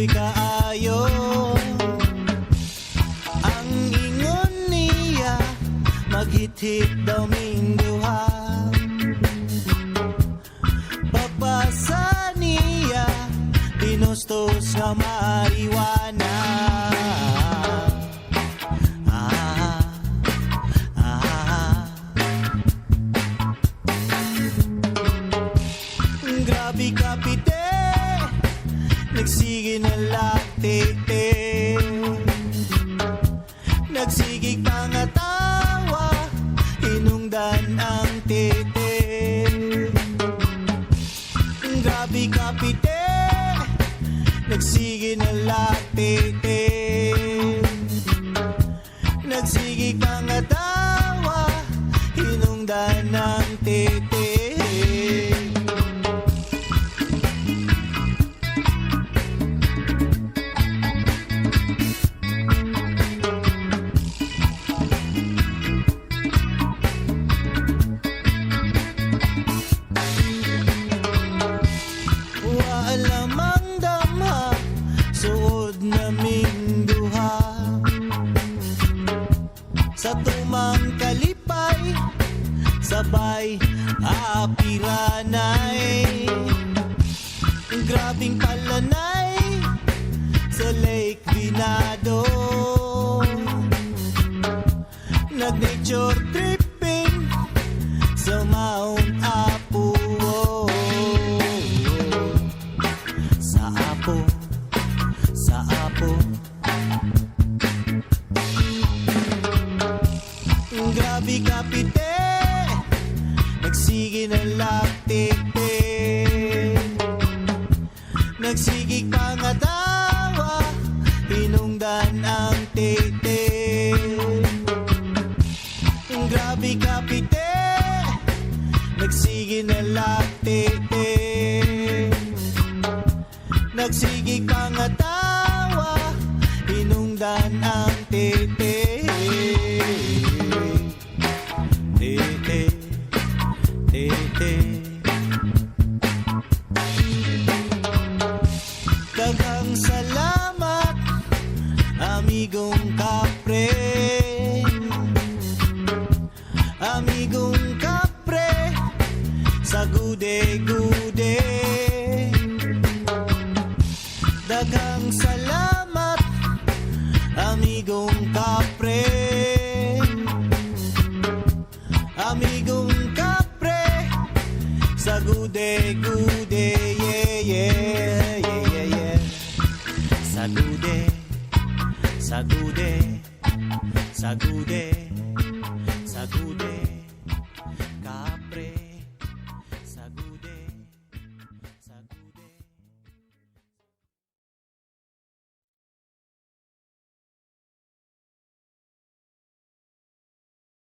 Dugay kaayo ang ingon niya, maghit-hit daw ming duha. Pagpasa niya, pinustos nga mariwana. Grabe kapite, nagsige na latete, nagsigig pangatawa, hinungdan ang tete. Grabe kapite, nagsige na latete, nagsigig pangatawa, hinungdan ang tete. Alamang damha, suod naming duha. Sa tumang kalipay, sabay apiranay. Grabing palanay, sa Lake Binado. Nag-nature tripping, sa Mount Apu. Sa Apo, grabe kapite, nagsige na latete, nagsigig pangatawa, hinungdan ang tete. Grabe kapite, nagsige na latete, nagsigig pangatawa, hinungdan ang tete. Tete, tete. Daghang salamat, amigong kapre. Amigong kapre, sa gude-gude. Daghang salamat, amigong kapre. Amigong kapre, sa gude-gude, yeah, yeah, yeah, yeah, yeah. Sa gude, sa gude, sa gude, sa gude.